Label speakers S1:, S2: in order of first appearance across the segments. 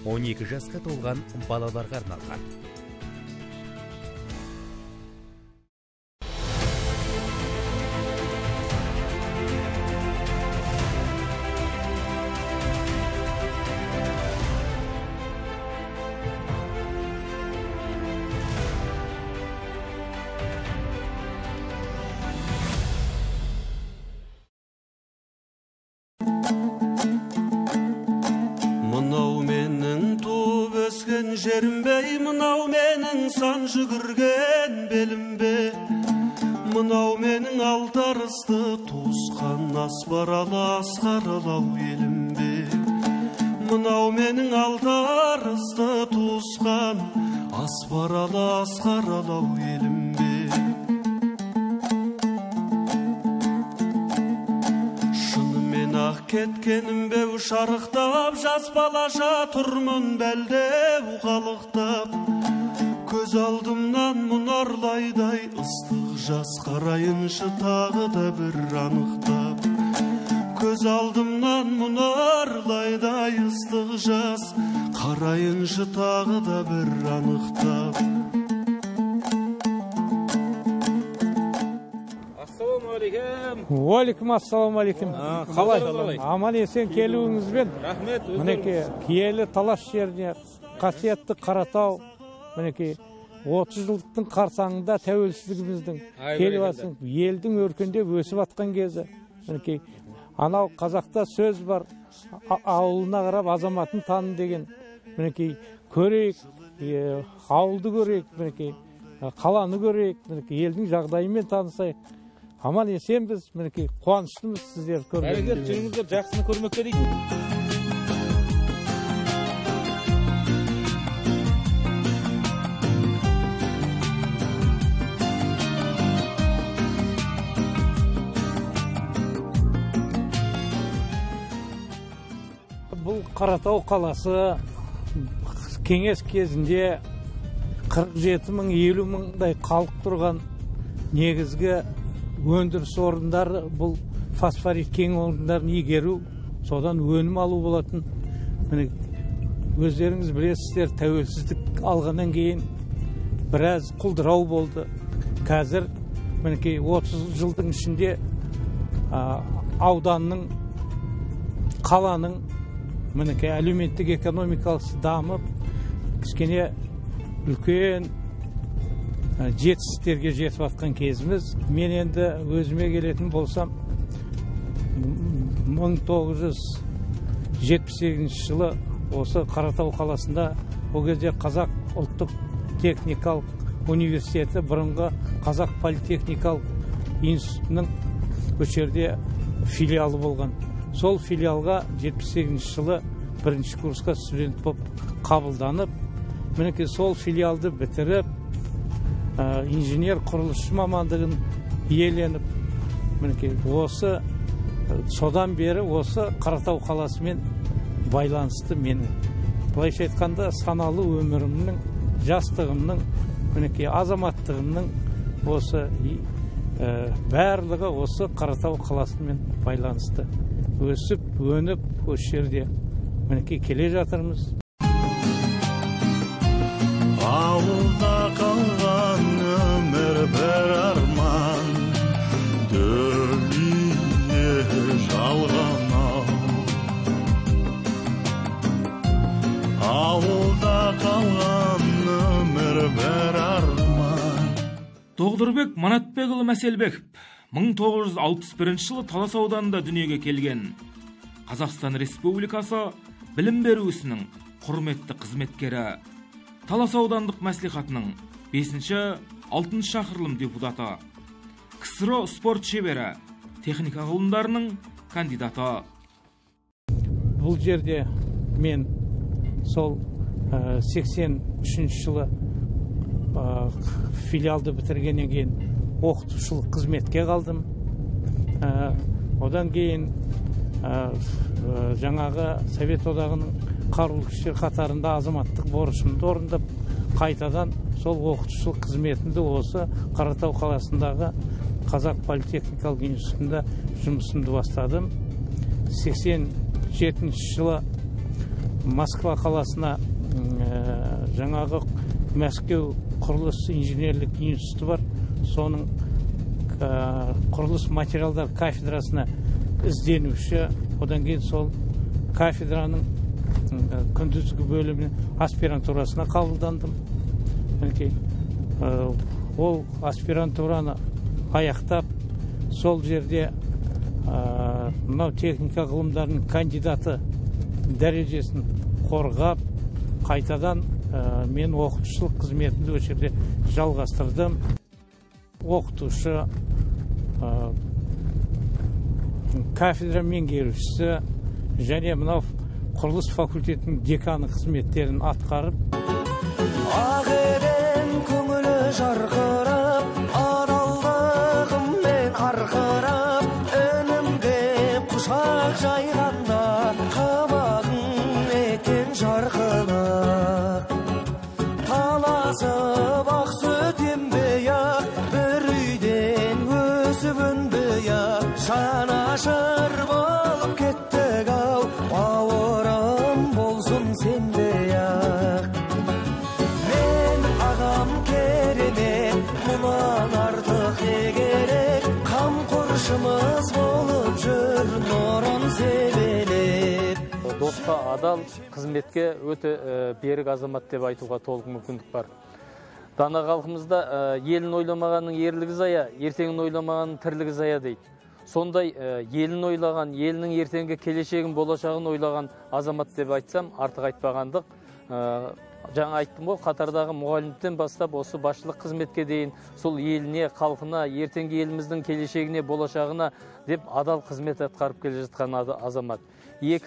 S1: 12 жасқа толған балаларға арналған.
S2: Жерімбей, мынау менің сан жүгірген белімбе, мынау менің алтарысты туысқан аспаралы асқаралау елімбе, мынау менің алтарысты туысқан аспаралы асқаралау елімбе. Шынымен ақ кеткенім бе шарықтап, жас балаша тұрмын бәлдеу қалықтап, көз алдымнан мұнарлайдай ыстық жас қарайыншы тағы да бір анықтап, көз алдымнан мұнарлайдай ыстық жас қарайыншы тағы да бір анықтап.
S3: Уалейкум ассалаумалейкум.
S4: Қалай?
S3: Аман есен келуіңізбен.
S4: Рахмет.
S3: Мінекей киелі талас жеріне, қасиетті Қаратау, мінекей 30 жылдықтың қарсаңында тәуелсіздігіміздің келіп атсын, елдің өркендеп өсіп атқан кезі. Мінекей анау қазақта сөз бар, ауылына қарап азаматын таны деген. Мінекей көрейік, ауылды көрейік, мінекей қаланы көрейік, мінекей елдің жағдайымен танысайық. Аман есенбіз, мінекей қуаныштымыз сіздер көргенде.
S4: Бәрекелді, жүріңіздер, жақсыны көрмекке дейді.
S3: Бұл Қаратау қаласы кеңес кезінде 47 мың, 50 мыңдай халық тұрған негізгі өндіріс орындары, бұл фосфорит кен орындарын игеру, содан өнім алу болатын. Өздеріңіз білесіздер, тәуелсіздік алғаннан кейін біраз құлдырау болды. Қазір 30 жылдың ішінде ауданның, қаланың әлеуметтік экономикалық дамып, кішкене үлкен жетістіктерге жетіп атқан кезіміз. Мен енді өзіме келетін болсам, 1978 жылы осы Қаратау қаласында, ол кезде Қазақ ұлттық техникалық университеті, бұрынғы Қазақ политехникалық институтының көшерде филиалы болған. Сол филиалға 78 жылы бірінші курсқа студент болып қабылданып, мінекей сол филиалды бітіріп, инженер құрылысшы мамандығын иеленіп, мінекей осы содан бері осы Қаратау қаласымен байланысты мені. Былайша айтқанда саналы өмірімнің, жастығымның, мінекей азаматтығымның осы барлығы осы Қаратау қаласымен байланысты. Өсіп, өніп, осы жерде мінекей келе жатырмыз.
S2: Ауылда қалған өмір бір арман, дүние жалған ау. Ауылда қалған өмір бір арман.
S4: Тоғдырбек Манатбекұлы Мәселбеков 1961 жылы Талас ауданында дүниеге келген. Қазақстан Республикасы білім беру ісінің құрметті қызметкері, Талас аудандық мәслихатының 5-6 шақырылым депутаты, КСРО спорт шебері, техника ғылымдарының кандидаты.
S3: Бұл жерде мен сол 83 жылы филиалды бітіргеннен кейін оқытушылық қызметке қалдым. Одан кейін жаңағы Совет одағының қарулы күштер қатарында азаматтық борышымды орындап, қайтадан сол оқытушылық қызметімді осы Қаратау қаласындағы Қазақ политехникалық институтында жұмысымды бастадым. 87 жылы Москва қаласына жаңағы Мәскеу құрылыс инженерлік институты бар. Соның құрылыс материалдар кафедрасына ізденуші, одан кейін сол кафедраның күндізгі бөлімінің аспирантурасына қабылдандым. Ол аспирантураны аяқтап, сол жерде мынау техника ғылымдарының кандидаты дәрежесін қорғап, қайтадан мен оқытушылық қызметімді осы жерде жалғастырдым. Оқытушы, кафедра меңгерушісі және мынау құрылыс факультетінің деканы қызметтерін атқарып,
S5: ағырен көңілі жарқырап, адалдығыммен арқырап, үнімде құшақ жайғанда, қабағың екен жарқылық. Таласып ақ сөтем беяқ, бір үйден өсіп өнбеяқ, жанашыр болып кеттік ау, бауырым болсын сенбей-ақ. Мен ағам керемет, мұнан артық не керек, қамқоршымыз болып жүр нұрын себелеп.
S6: Достқа адал, қызметке өте берік азамат деп айтуға толық мүмкіндік бар. Дана халқымызда елін ойламағанның ерлігі зая, ертеңін ойламағанның тірлігі зая дейді. Сондай елін ойлаған, елінің ертеңгі келешегін, болашағын ойлаған азамат деп айтсам, артық айтпағандық. Жаңа айттым ғой, қатардағы мұғалімден бастап осы басшылық қызметке дейін сол еліне, халқына, ертеңгі еліміздің келешегіне, болашағына деп адал қызмет атқарып келе жатқан азамат. 2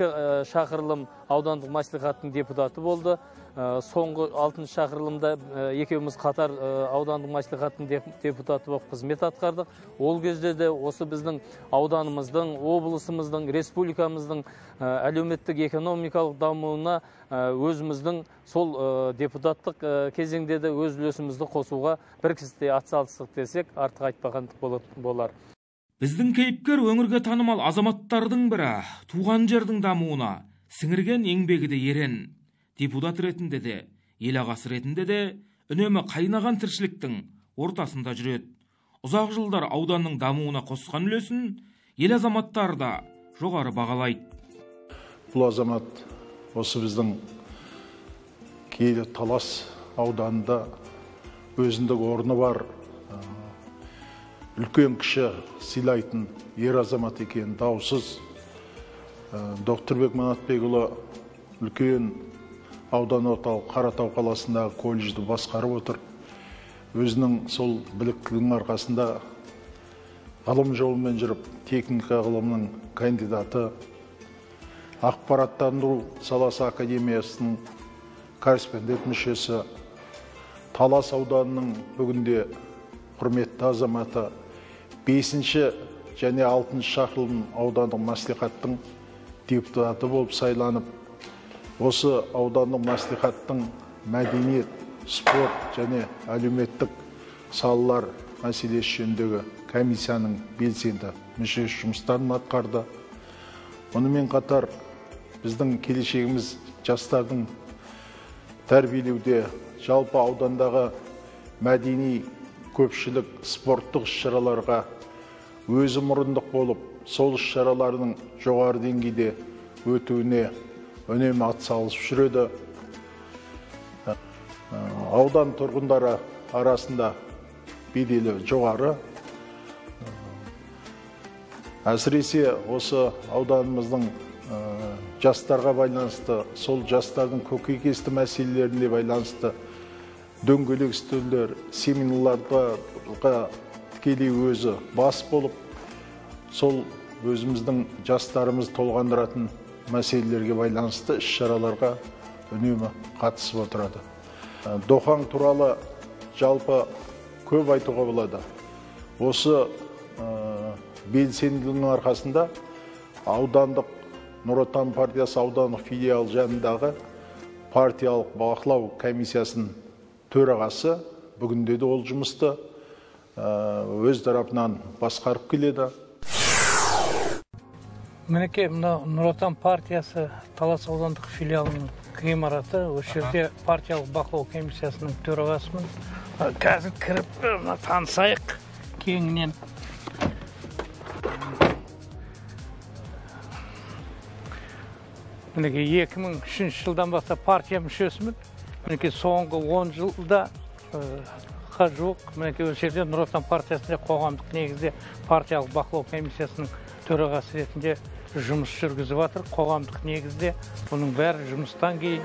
S6: шақырылым аудандық мәслихаттың депутаты болды. Соңғы 6 шақырылымда екеуміз қатар аудандық мәслихаттың депутаты болып қызмет атқардық. Ол кезде де осы біздің ауданымыздың, облысымыздың, республикамыздың әлеуметтік экономикалық дамуына өзіміздің сол депутаттық кезеңде де өз үлесімізді қосуға бір кісіде атсалыстық десек, артық айтпағандық болар.
S4: Біздің кейіпкер өңірге танымал азаматтардың бірі, туған жердің дамуына сіңірген еңбегі де ерен. Депутат ретінде де, ел ағасы ретінде де үнемі қайнаған тіршіліктің ортасында жүреді. Ұзақ жылдар ауданның дамуына қосқан үлесін ел азаматтары да жоғары бағалайды.
S7: Бұл азамат осы біздің Киелі Талас ауданында өзіндік орны бар, үлкен кіші сыйлайтын ер азамат екен даусыз. Доктырбек Манатбекұлы үлкен аудан орталық Қаратау қаласындағы колледжді басқарып отыр. Өзінің сол біліктілігінің арқасында ғылым жолымен жүріп, техника ғылымының кандидаты, ақпараттандыру саласы академиясының корреспондент мүшесі, Талас ауданының бүгінде құрметті азаматы, 5-ші және 6-шы шақырылым аудандық мәслихаттың депутаты болып сайланып, осы аудандық мәслихаттың мәдениет, спорт және әлеуметтік салалар мәселесі жөніндегі комиссияның белсенді мүшесі жұмыстарын атқарды. Онымен қатар біздің келешегіміз жастардың тәрбиелеуде, жалпы аудандағы мәдени көпшілік спорттық іс-шараларға өзі мұрындық болып, сол іс-шаралардың жоғары деңгейде өтуіне үнемі атсалысып жүреді. Аудан тұрғындары арасында беделі жоғары. Әсіресе осы ауданымыздың жастарға байланысты, сол жастардың көкейкесті мәселелеріне байланысты дөңгелек үстелдер, семинарларға тікелей өзі бас болып, сол өзіміздің жастарымыз толғандыратын мәселелерге байланысты іс-шараларға үнемі қатысып отырады. Дохаң туралы жалпы көп айтуға болады. Осы белсенділігінің арқасында аудандық Нұр Отан партиясы аудандық филиал жанындағы партиялық бақылау комиссиясының төрағасы, бүгінде де ол жұмысты өз тарапынан басқарып келеді.
S3: Мінекей, мына Нұр Отан партиясы Талас аудандық филиалының ғимараты. Осы жерде партиялық бақылау комиссиясының төрағасымын. Қазір кіріп танысайық кеңінен. Мінекей 2003 жылдан бастап партия мүшесімін. Мінекей соңғы 10 жылда жоқ. Мінекей осы жерде Нұр Отан партиясында қоғамдық негізде партиялық бақылау комиссиясының төрағасы ретінде жұмыс жүргізіп жатыр. Қоғамдық негізде бұның бәрі жұмыстан кейін.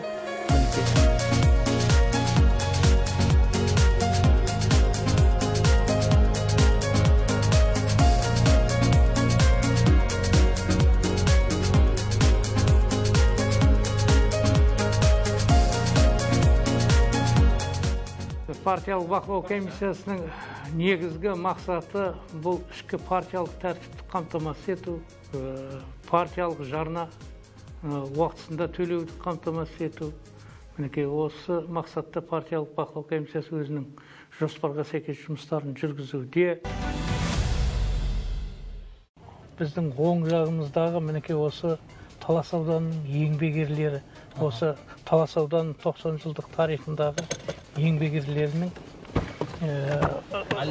S3: Партиялық бақылау комиссиясының негізгі мақсаты бұл ішкі партиялық тәртіпті қамтамасыз ету, партиялық жарна уақытысында төлеуді қамтамасыз ету. Мінекей осы мақсатта партиялық бақылау комиссиясы өзінің жоспарға сәйкес жұмыстарын жүргізуде. Біздің оң жағымыздағы мінекей осы Талас ауданының еңбек ерлері, осы Талас ауданының 90 жылдық тарихындағы еңбек ерлерінің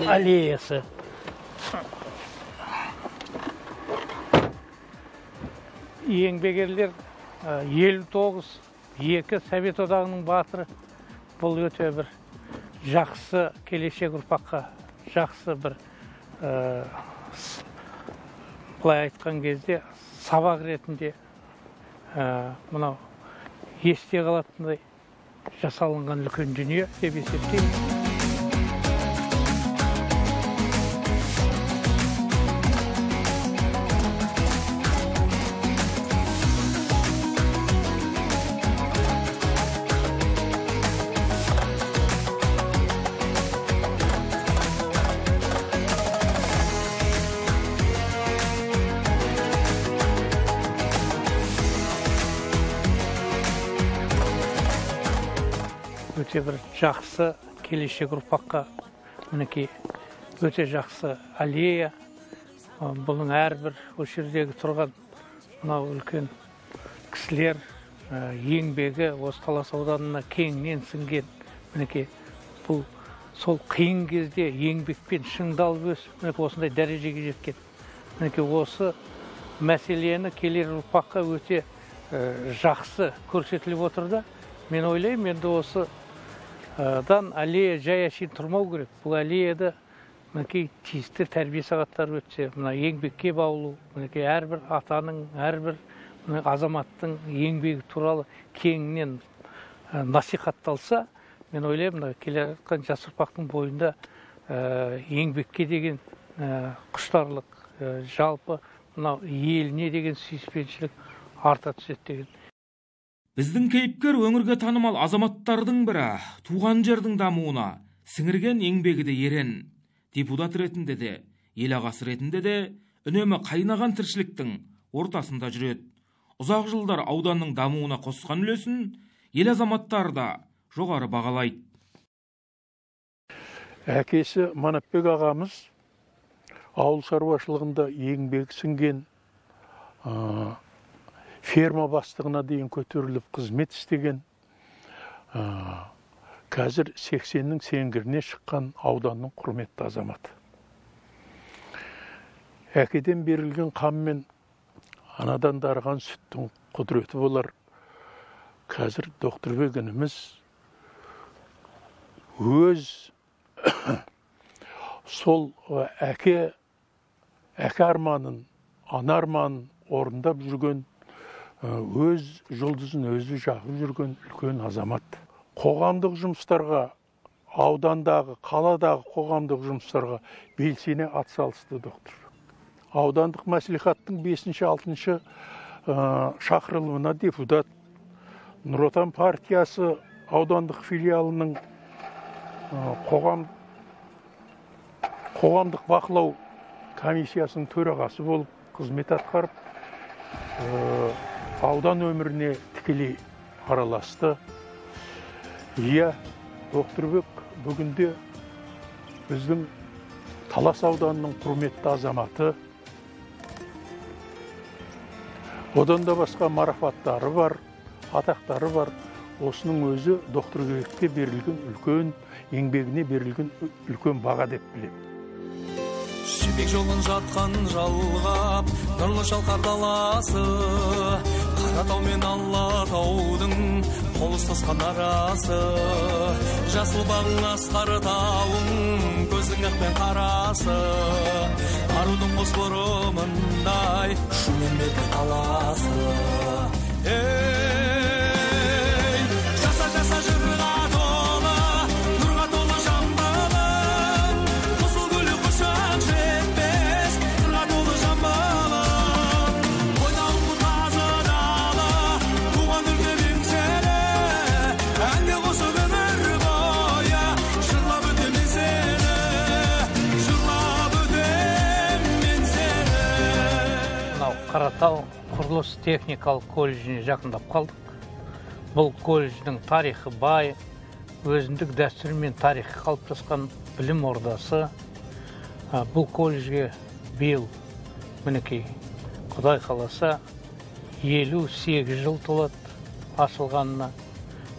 S3: аллеясы. Еңбек ерлер 59, 2 Совет одағының батыры. Бұл өте бір жақсы келешек ұрпаққа, жақсы бір былай айтқан кезде сабақ ретінде мынау есте қалатындай жасалынған үлкен дүние деп есептеймін. Өте бір жақсы келешек ұрпаққа мінекей өте жақсы аллея. Бұның әрбір осы жердегі тұрған мынау үлкен кісілер еңбегі осы Талас ауданына кеңінен сіңген. Мінекей бұл сол қиын кезде еңбекпен шыңдалып өсіп осындай дәрежеге жеткен. Мінекей осы мәселені келер ұрпаққа өте жақсы көрсетіліп отырды. Мен ойлаймын, енді осы аллея жай әшейін тұрмау керек. Бұл аллеяда мінекей тиісті тәрбие сағаттары өтсе, мына еңбекке баулу, мінекей әрбір атаның, әрбір азаматтың еңбегі туралы кеңінен насихатталса, мен ойлаймын, келе жатқан жас ұрпақтың бойында еңбекке деген құштарлық, жалпы мынау еліне деген сүйіспеншілік арта түседі деген.
S4: Біздің кейіпкер өңірге танымал азаматтардың бірі, туған жердің дамуына сіңірген еңбегі де ерен. Депутат ретінде де, ел ағасы ретінде де үнемі қайнаған тіршіліктің ортасында жүреді. Ұзақ жылдар ауданның дамуына қосқан үлесін ел азаматтары да жоғары бағалайды.
S8: Әкесі Манапбек ағамыз ауыл шаруашылығында еңбегі сіңген, ферма бастығына дейін көтеріліп қызмет істеген, қазір 80-нің сеңгіріне шыққан ауданның құрметті азаматы. Әкеден берілген қам мен анадан дарыған сүттің құдіреті болар. Қазір Доқтырбек ініміз өз сол әке арманын, ана арманын орындап жүрген, өз жұлдызын өзі жағып жүрген үлкен азамат. Қоғамдық жұмыстарға, аудандағы, қаладағы қоғамдық жұмыстарға белсене атсалысты Доқтырбек. Аудандық мәслихаттың 5-6 шақырылымына депутат, Нұр Отан партиясы аудандық филиалының қоғамдық бақылау комиссиясының төрағасы болып қызмет атқарып, аудан өміріне тікелей араласты. Доқтырбек бүгінде біздің Талас ауданының құрметті азаматы. Одан да басқа марафаттары бар, атақтары бар. Осының өзі доктор Көкекке берілген үлкен, еңбегіне берілген үлкен баға деп білемін.
S5: Жібек жолын жатқан жалғап, нұрлы шалқар даласы, Қаратау мен Алатаудың қолыстасқан арасы, жасыл бағың асқар тауың, көздің ақпен қарасы, арудың қос бұрымындай, шумен беркі таласы. Жаса жаса жырға толы, нұрға толы жамбылым, қызыл гүлі құшақ жетпес, нұрға толы жамбылым. Ойнауың тазы далы, туған өлке еңселі, әнге қосып өмір бойы, жырлап өтем мен сені, жырлап өтем мен сені.
S3: Мынау Қаратау құрылыс техникалық колледжіне жақындап қалдық. Бұл колледждің тарихы бай, өзіндік дәстүрі мен тарихы қалыптасқан білім ордасы. Бұл колледжге биыл, мінекей, Құдай қаласа, 58 жыл толады ашылғанына.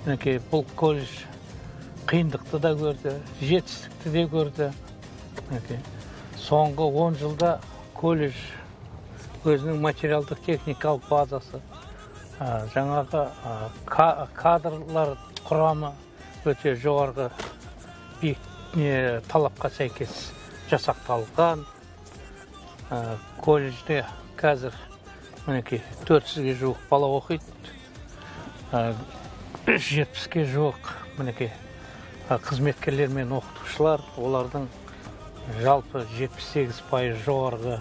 S3: Мінекей, бұл колледж қиындықты да көрді, жетістікті де көрді. Мінекей, соңғы 10 жылда колледж өзінің материалдық техникалық базасы, жаңағы кадрлар құрамы өте жоғарғы талапқа сәйкес жасақталған. Колледжде қазір 400-ге жуық бала оқиды, 70-ге жуық қызметкерлер мен оқытушылар, олардың жалпы 78% жоғарғы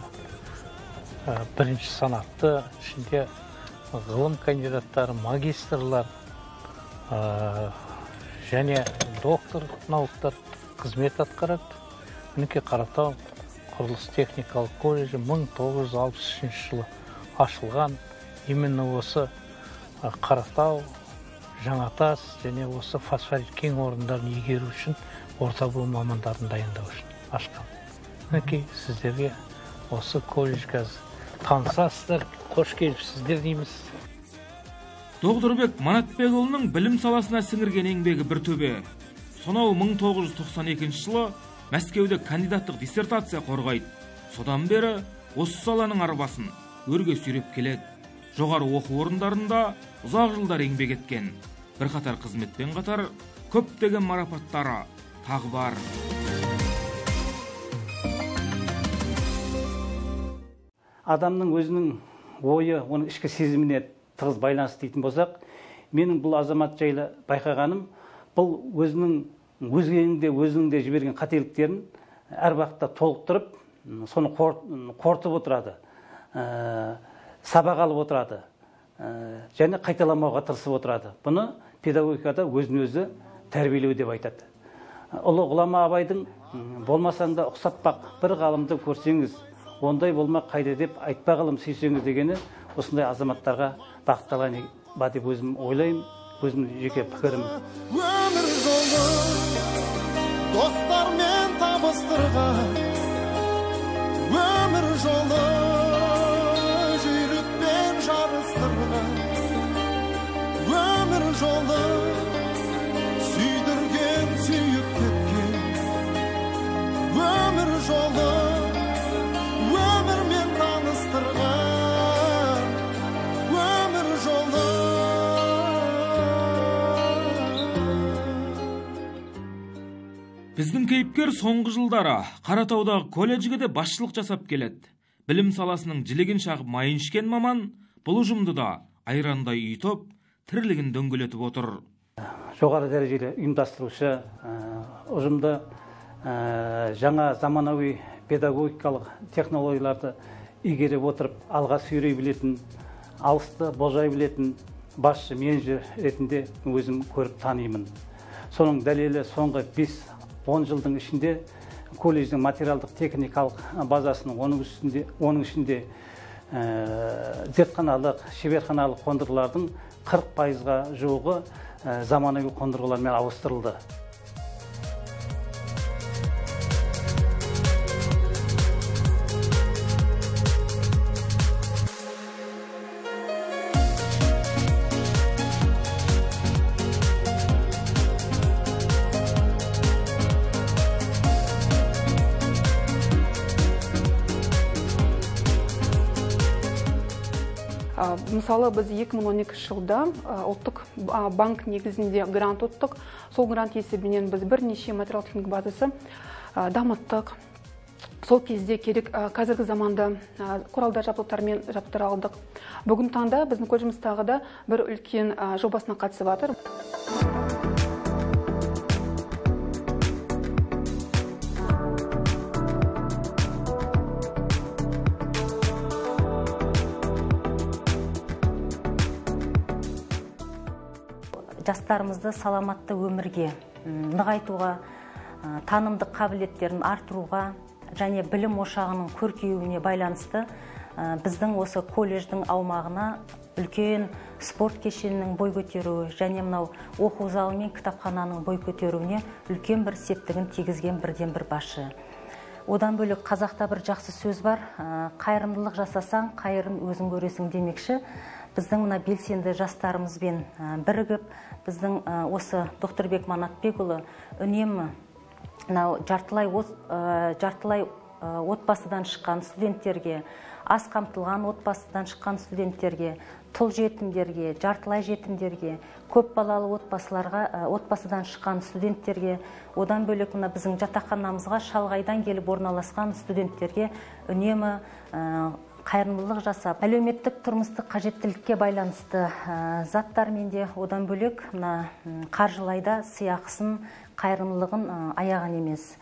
S3: бірінші санатты, ішінде ғылым кандидаттары, магистрлар және доктор науктар қызмет атқарады. Мінекей Қаратау құрылыс техникалық колледжі 1963 жылы ашылған. Именно осы Қаратау, Жаңатас және осы фосфорит кен орындарын игеру үшін орта буын мамандарын дайындау үшін ашқан. Мінекей сіздерге осы колледж қазір танысасыздар, қош келіпсіздер дейміз.
S4: Доғдырбек Манатбекұлының білім саласына сіңірген еңбегі бір төбе. Сонау 1992 жылы Мәскеуде кандидаттық диссертация қорғайды. Содан бері осы саланың арбасын өрге сүйреп келеді. Жоғары оқу орындарында ұзақ жылдар еңбек еткен. Бірқатар қызметпен қатар көптеген марапаттары тағы бар.
S9: Адамның өзінің ойы, оның ішкі сезіміне тығыз байланысты дейтін болсақ, менің бұл азамат жайлы байқағаным, бұл өзінің де жіберген қателіктерін әр уақытта толықтырып, соны қорытып отырады, сабақ алып отырады, және қайталамауға тырысып отырады. Бұны педагогикада өзін өзі тәрбиелеу деп айтады. Ұлы ғұлама Абайдың болмасаң да ұқсап бақ, бір ғалымды көрсеңіз, ондай болмақ қайда деп айтпа ғылым сүйсеңіз дегені осындай азаматтарға бағытталған ба деп өзім ойлаймын, өзім жеке пікірім.
S5: Өмір жолы достармен табыстырған, өмір жолы жүйрікпен жарыстырған, өмір жолы сүйдірген, сүйіп кеткен, өмір жолы өмірмен таныстырған, өмір жолы.
S4: Біздің кейіпкер соңғы жылдары Қаратаудағы колледжге де басшылық жасап келеді. Білім саласының жілігін шағып майын ішкен маман бұл ұжымды да айрандай үйтіп, тірлігін дөңгелетіп отыр.
S9: Жоғары дәрежелі ұйымдастырушы ұжымды жаңа заманауи педагогикалық технологияларды игере отырып, алға сүйрей білетін, алысты болжай білетін басшы менеджер ретінде өзім көріп танимын. Соның дәлелі соңғы 5-10 жылдың ішінде колледждің материалдық техникалық базасының оның ішінде зертханалық, шеберханалық қондырғылардың 40%-ға жуығы заманауи қондырғылармен ауыстырылды.
S10: Мысалы, біз 2012 жылда ұлттық банк негізінде грант ұттық. Сол грант есебінен біз бірнеше материал-техник базасы дамыттық. Сол кезде керек қазіргі заманда құралдар жабдықтармен жабдықтар алдық. Бүгін таңда біздің колледжіміздегі да бір үлкен жобасына қатысып жатыр.
S11: Жастарымызды саламатты өмірге нығайтуға, танымдық қабілеттерін артыруға және білім ошағының көркеюіне байланысты біздің осы колледждің аумағына үлкен спорт кешенінің бой көтеруі және мынау оқу залы мен кітапхананың бой көтеруіне үлкен бір септігін тигізген бірден бір басшы. Одан бөлек қазақта бір жақсы сөз бар, қайырымдылық жасасаң, қайырын өзің көресің демекші. Біздің мына белсенді жастарымызбен бірігіп, біздің осы Доқтырбек Манатбекұлы үнемі жартылай отбасыдан шыққан студенттерге, аз қамтылған отбасыдан шыққан студенттерге, тұл жетімдерге, жартылай жетімдерге, көп балалы отбасыдан шыққан студенттерге, одан бөлек мына біздің жатақханамызға шалғайдан келіп орналасқан студенттерге үнемі қайырымдылық жасап, әлеуметтік тұрмыстық қажеттілікке байланысты заттармен де одан бөлек мына қаржылайда сыйақысын, қайырымдылығын аяған емес.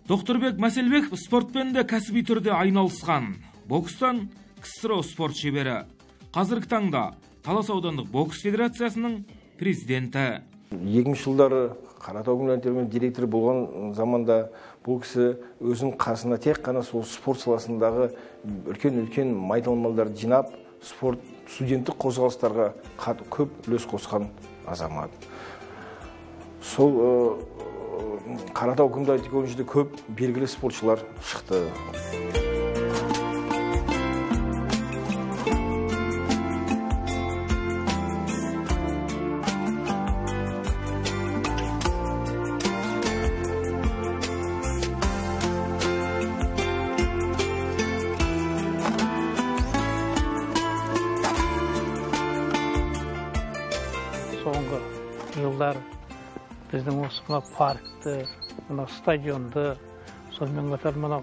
S4: Доқтырбек Мәселбеков спортпен де кәсіби түрде айналысқан. Бокстан КСРО спорт шебері. Қазіргі таңда Талас аудандық бокс федерациясының президенті.
S12: 2000 жылдары Қаратау гүлдентермен директор болған заманда бұл кісі өзінің қасына тек қана сол спорт саласындағы үлкен майдалмалдарды жинап, студенттік қозғалыстарға көп үлес қосқан азамат. Сол Қаратау күмдайты көңішті көп белгілі спортшылар шықты.
S3: Соңғы жылдар біздің осы паркті, стадионды, сонымен қатар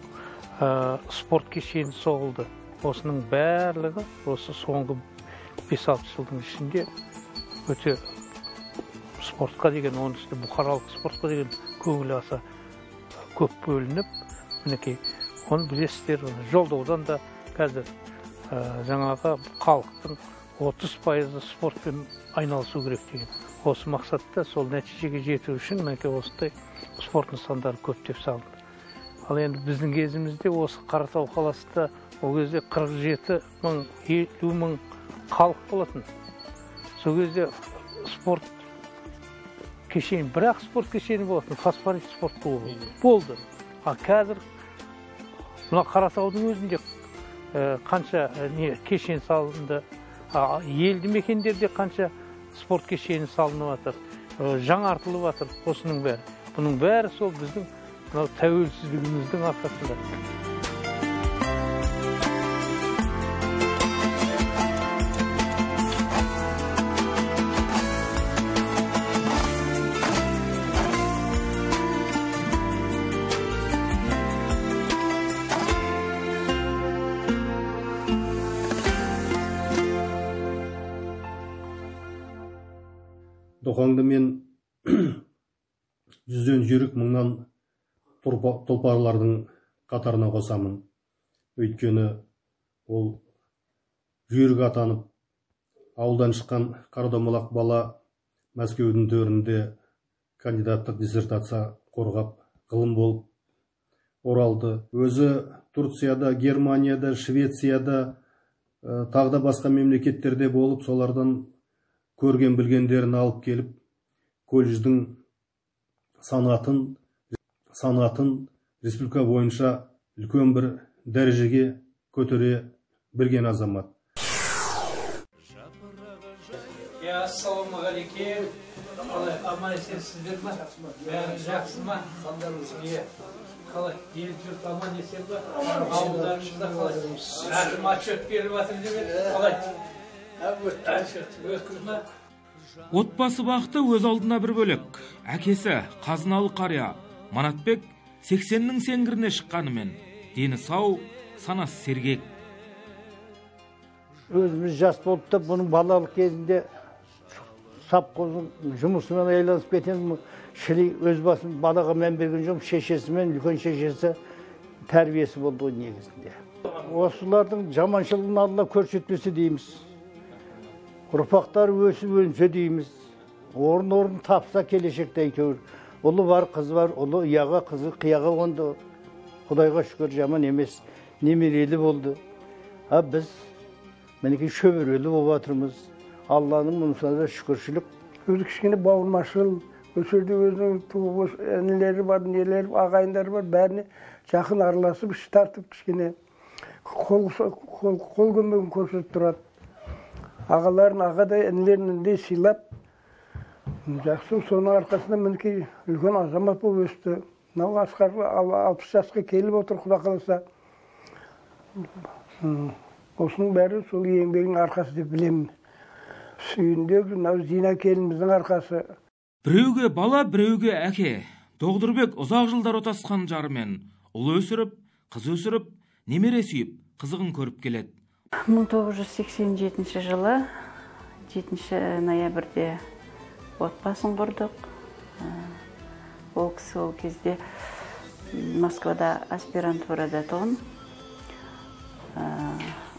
S3: спорт кешені соғылды. Осының барлығы осы соңғы 5-6 жылдың ішінде өте спортқа деген, оның үстіне бұқаралық спортқа деген көңіл аса көп бөлініп, мінекей, оны білесіздер, жолдаудан да қазір жаңағы халықтың 30% спортпен айналысу керек деген. Осы мақсатта сол нәтижеге жету үшін осындай спорт нысандары көптеп салынды. Ал енді біздің кезімізде осы Қаратау қаласында ол кезде 47 мың, 50 мың халық болатын. Сол кезде спорт кешені, бірақ спорт кешені болатын, фосфорит спорт клубы болды. А қазір мына Қаратаудың өзінде қанша кешен салынды, елді мекендерде қанша спорт кешені салынып жатыр, жаңартылып жатыр. Осының бәрі. Бұның бәрі сол біздің тәуелсіздігіміздің арқасында.
S13: Доқаңды мен жүзден жүйрік мыңнан тұлпарлардың қатарына қосамын. Өйткені ол жүйрік атанып, ауылдан шыққан қарадомалақ бала Мәскеудің төрінде кандидаттық диссертация қорғап, ғылым болып оралды. Өзі Турцияда, Германияда, Швецияда тағы да басқа мемлекеттерде болып, солардан көрген білгендерін алып келіп, колледждің санатын республика бойынша үлкен бір дәрежеге көтере білген азамат.
S3: Ассалаумағалейкум. Қалай, аман есенсіздер ме? Бәрі жақсы ма? Қалай, ел жұрт аман есен бе? Ауылдарыңызда қалай? Әкім отчет беріп жатыр деп қалай? Өткіз ме?
S4: Отбасы бақыты өз алдына бір бөлек. Әкесі қазыналы қария Манатбек 80-нің сеңгіріне шыққанымен дені сау, санасы сергек.
S14: Өзіміз жас болып та бұның балалық кезінде сапқозын жұмысымен айланысып кетемін. Шіли өз басым балаға мән берген жоқ, шешесімен үлкен шешесі тәрбиесі болды негізінде. Осылардың жаманшылығын Алла көрсетпесе дейміз. Ұрпақтар өсіп-өнсе дейміз. Орын тапса келешекте әйтеуір. Ұлы бар, қызы бар, ұлы ұяға, қызы қияға қонды. Құдайға шүкір жаман емес, немерелі болды. Біз мінекей шөберелі болып жатырмыз. Алланың мұнысына да шүкіршілік.
S15: Өзі кішкене бауырмашыл, өсерде өзінің туып інілері бар, нелері, ағайындары бар, бәріне жақын араласып, іш тартып кішкене қол көмегін көрсетіп тұрады. Ағаларын ағадай, інілерін сыйлап, жақсы, соның арқасында мінекей үлкен азамат болып өсті. Мынау Асқар 60 жасқа келіп отыр, Құда қаласа. Осының бәрі сол еңбегінің арқасы деп білемін. Сүйіндегі мынау Зина келініміздің арқасы.
S4: Біреуге бала, біреуге әке. Доғдырбек ұзақ жылдар отасқан жарымен ұл өсіріп, қыз өсіріп, немере сүйіп, қызығын көріп келеді.
S16: 1987 жылы 7 ноябрьде отбасын құрдық. Ол кісі ол кезде Москвада аспирантурада тұғын.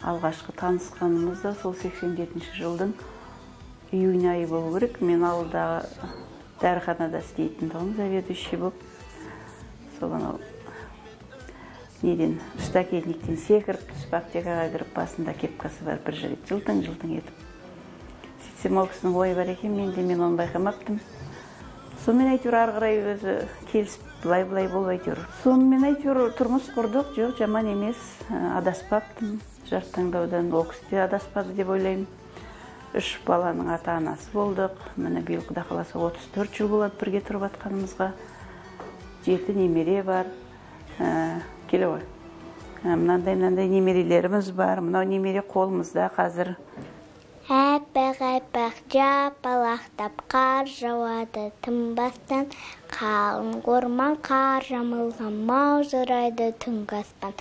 S16: Алғашқы танысқанымыз да сол 87 жылдың июнь айы болу керек. Мен ауылдағы дәріханада істейтін тұғын, заведующий болып. Сол анау неден, штакетниктен секіріп түсіп, аптекаға кіріп, басында кепкасы бар, бір жігіт жылтың етіп. Сөйтсем ол кісінің ойы бар екен, мен оны байқамаптым. Сонымен әйтеуір арғырай өзі келісіп, бұлай болып әйтеуір. Сонымен әйтеуір тұрмыс құрдық, жоқ, жаман емес, адаспаптым. Жар таңдаудан ол кісі де адаспады деп ойлаймын. 3 баланың ата-анасы болдық. Міне биыл Құда қаласа 34 жыл болады бірге тұрып атқанымызға. 7 немере бар. Келе ғой. Мынандай немерелеріміз бар. Мынау немере қолымызда қазір.
S17: Әппақ жапалақтап қар жауады тынбастан, қалың орман қар жамылған маужырайды түнгі аспан.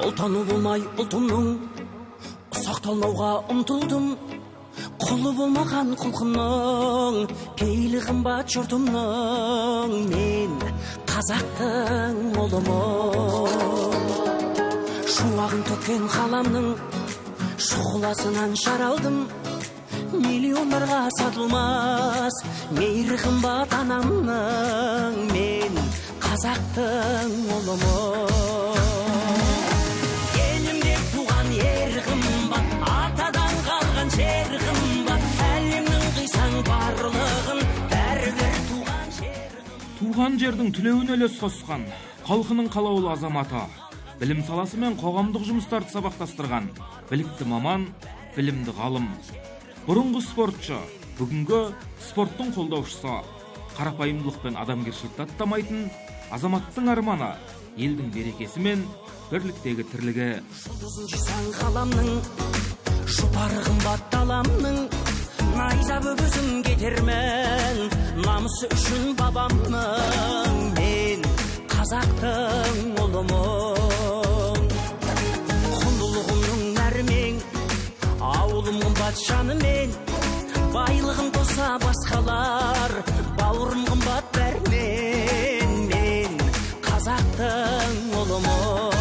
S18: Ұлтану болмай ұлтымның, сақталмауға ұмтылдым. Құлы болмаған құлқымның, пейлі қымбат жұртымның. Мен қазақтың ұлымын. Шуағын төккен қаламның шұғыласынан жаралдым. Миллиондарға сатылмас мейірі қымбат анамның. Мен қазақтың ұлымын. Елімде туған ер қымбат, атадан қалған жер қымбат. Әлемнің қисаң барлығын бәрібір туған жер қымбат.
S4: Туған жердің түлеуін үлес қосқан халқының қалаулы азаматы, білім саласы мен қоғамдық жұмыстарды сабақтастырған білікті маман, білімді ғалым. Бұрынғы спортшы, бүгінгі спорттың қолдаушысы, қарапайымдылық пен адамгершілікті аттамайтын азаматтың арманы, елдің берекесі мен бірліктегі тірлігі.
S18: Жұлдызын жисан қаламның, жұпары қымбат таламның, найза бөгізін кетермен, намысы үшін бабамның. Мен қазақтың ұлымын. Құндылығымның нәрмен, ауылым қымбат жанымен, байлығым қоса басқалар, бауырым қымбат бәрмен. Мен қазақтың ұлымын.